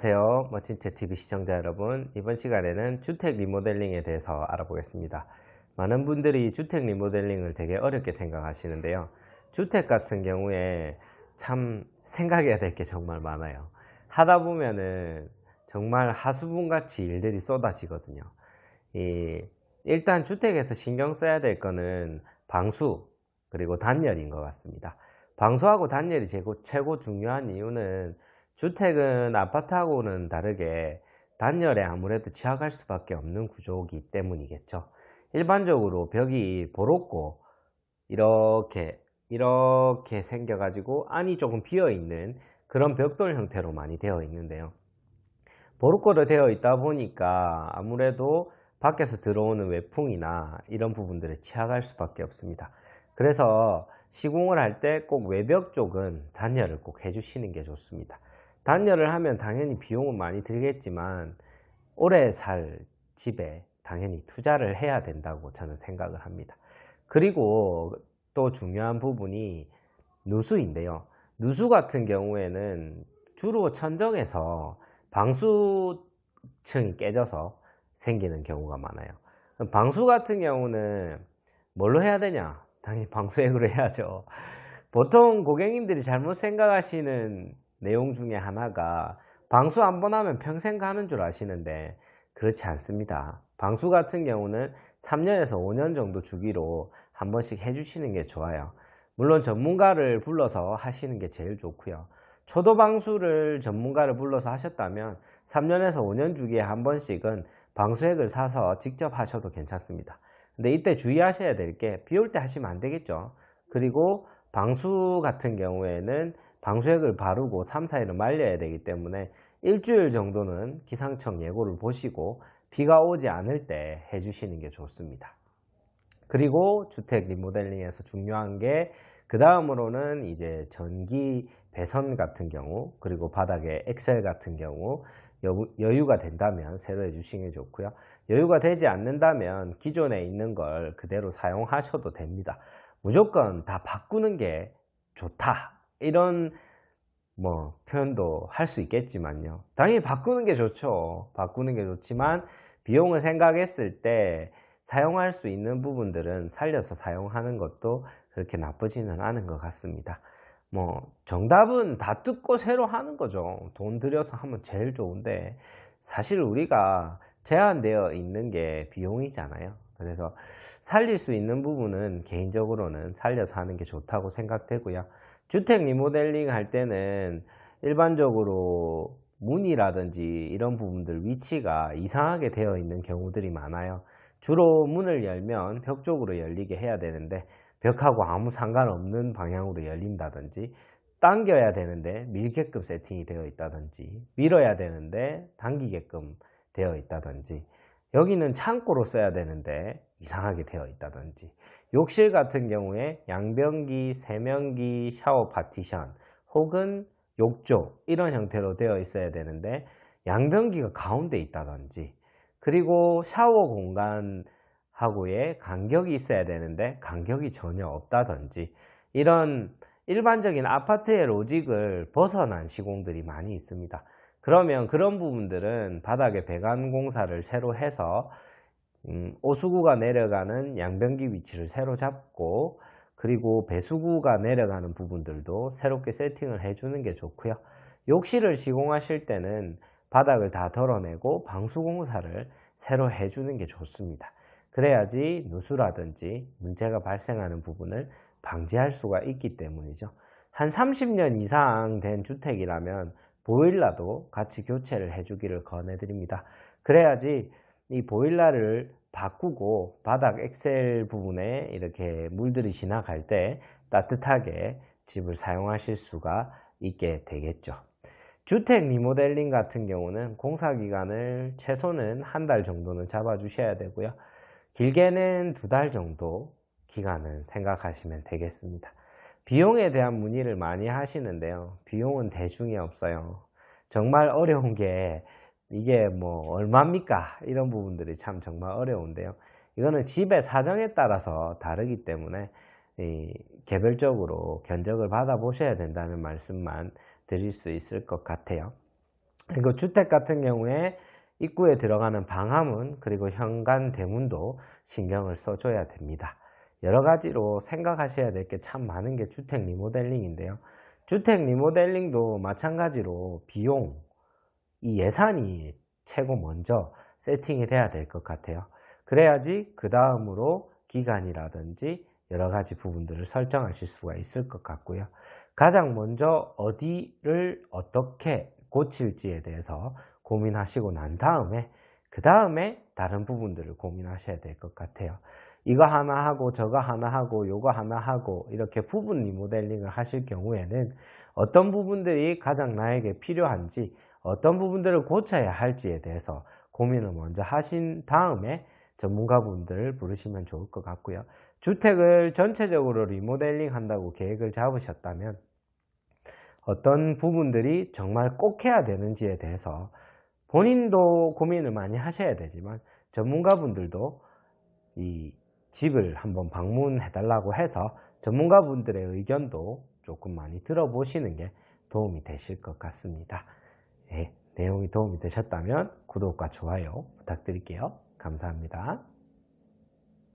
안녕하세요. 멋진채TV 시청자 여러분, 이번 시간에는 주택 리모델링에 대해서 알아보겠습니다. 많은 분들이 주택 리모델링을 되게 어렵게 생각하시는데요. 주택 같은 경우에 참 생각해야 될 게 정말 많아요. 하다 보면은 정말 하수분같이 일들이 쏟아지거든요. 일단 주택에서 신경 써야 될 거는 방수 그리고 단열인 것 같습니다. 방수하고 단열이 최고 중요한 이유는 주택은 아파트하고는 다르게 단열에 아무래도 취약할 수밖에 없는 구조이기 때문이겠죠. 일반적으로 벽이 보롭고 이렇게 생겨 가지고 안이 조금 비어 있는 그런 벽돌 형태로 많이 되어 있는데요. 보롭고로 되어 있다 보니까 아무래도 밖에서 들어오는 외풍이나 이런 부분들에 취약할 수밖에 없습니다. 그래서 시공을 할 때 꼭 외벽 쪽은 단열을 꼭 해주시는 게 좋습니다. 단열을 하면 당연히 비용은 많이 들겠지만 오래 살 집에 당연히 투자를 해야 된다고 저는 생각을 합니다. 그리고 또 중요한 부분이 누수인데요. 누수 같은 경우에는 주로 천정에서 방수층이 깨져서 생기는 경우가 많아요. 방수 같은 경우는 뭘로 해야 되냐? 당연히 방수액으로 해야죠. 보통 고객님들이 잘못 생각하시는 내용 중에 하나가 방수 한 번 하면 평생 가는 줄 아시는데 그렇지 않습니다. 방수 같은 경우는 3년에서 5년 정도 주기로 한 번씩 해주시는 게 좋아요. 물론 전문가를 불러서 하시는 게 제일 좋고요. 초도 방수를 전문가를 불러서 하셨다면 3년에서 5년 주기에 한 번씩은 방수액을 사서 직접 하셔도 괜찮습니다. 근데 이때 주의하셔야 될 게 비 올 때 하시면 안 되겠죠. 그리고 방수 같은 경우에는 방수액을 바르고 3, 4일은 말려야 되기 때문에 일주일 정도는 기상청 예고를 보시고 비가 오지 않을 때 해주시는 게 좋습니다. 그리고 주택 리모델링에서 중요한 게 그 다음으로는 이제 전기 배선 같은 경우 그리고 바닥에 엑셀 같은 경우 여유가 된다면 새로 해주시는 게 좋고요. 여유가 되지 않는다면 기존에 있는 걸 그대로 사용하셔도 됩니다. 무조건 다 바꾸는 게 좋다 이런 표현도 할 수 있겠지만요. 당연히 바꾸는 게 좋죠. 바꾸는 게 좋지만 비용을 생각했을 때 사용할 수 있는 부분들은 살려서 사용하는 것도 그렇게 나쁘지는 않은 것 같습니다. 정답은 다 뜯고 새로 하는 거죠. 돈 들여서 하면 제일 좋은데 사실 우리가 제한되어 있는 게 비용이잖아요. 그래서 살릴 수 있는 부분은 개인적으로는 살려서 하는 게 좋다고 생각되고요. 주택 리모델링 할 때는 일반적으로 문이라든지 이런 부분들 위치가 이상하게 되어 있는 경우들이 많아요. 주로 문을 열면 벽 쪽으로 열리게 해야 되는데 벽하고 아무 상관없는 방향으로 열린다든지 당겨야 되는데 밀게끔 세팅이 되어 있다든지 밀어야 되는데 당기게끔 되어 있다든지 여기는 창고로 써야 되는데 이상하게 되어 있다든지 욕실 같은 경우에 양변기, 세면기, 샤워 파티션 혹은 욕조 이런 형태로 되어 있어야 되는데 양변기가 가운데 있다든지 그리고 샤워 공간하고의 간격이 있어야 되는데 간격이 전혀 없다든지 이런 일반적인 아파트의 로직을 벗어난 시공들이 많이 있습니다. 그러면 그런 부분들은 바닥에 배관 공사를 새로 해서 오수구가 내려가는 양변기 위치를 새로 잡고 그리고 배수구가 내려가는 부분들도 새롭게 세팅을 해주는 게 좋고요. 욕실을 시공하실 때는 바닥을 다 덜어내고 방수 공사를 새로 해주는 게 좋습니다. 그래야지 누수라든지 문제가 발생하는 부분을 방지할 수가 있기 때문이죠. 한 30년 이상 된 주택이라면 보일러도 같이 교체를 해주기를 권해드립니다. 그래야지 이 보일러를 바꾸고 바닥 엑셀 부분에 이렇게 물들이 지나갈 때 따뜻하게 집을 사용하실 수가 있게 되겠죠. 주택 리모델링 같은 경우는 공사기간을 최소는 한 달 정도는 잡아주셔야 되고요. 길게는 2달 정도 기간을 생각하시면 되겠습니다. 비용에 대한 문의를 많이 하시는데요. 비용은 대중이 없어요. 정말 어려운 게 이게 얼마입니까? 이런 부분들이 참 정말 어려운데요. 이거는 집의 사정에 따라서 다르기 때문에 개별적으로 견적을 받아보셔야 된다는 말씀만 드릴 수 있을 것 같아요. 그리고 주택 같은 경우에 입구에 들어가는 방화문 그리고 현관 대문도 신경을 써줘야 됩니다. 여러 가지로 생각하셔야 될 게 참 많은 게 주택 리모델링인데요. 주택 리모델링도 마찬가지로 비용, 이 예산이 최고 먼저 세팅이 돼야 될 것 같아요. 그래야지 그 다음으로 기간이라든지 여러 가지 부분들을 설정하실 수가 있을 것 같고요. 가장 먼저 어디를 어떻게 고칠지에 대해서 고민하시고 난 다음에 그 다음에 다른 부분들을 고민하셔야 될 것 같아요. 이거 하나 하고 저거 하나 하고 요거 하나 하고 이렇게 부분 리모델링을 하실 경우에는 어떤 부분들이 가장 나에게 필요한지 어떤 부분들을 고쳐야 할지에 대해서 고민을 먼저 하신 다음에 전문가분들을 부르시면 좋을 것 같고요. 주택을 전체적으로 리모델링 한다고 계획을 잡으셨다면 어떤 부분들이 정말 꼭 해야 되는지에 대해서 본인도 고민을 많이 하셔야 되지만 전문가분들도 이 집을 한번 방문해 달라고 해서 전문가분들의 의견도 조금 많이 들어보시는 게 도움이 되실 것 같습니다. 네, 내용이 도움이 되셨다면 구독과 좋아요 부탁드릴게요. 감사합니다.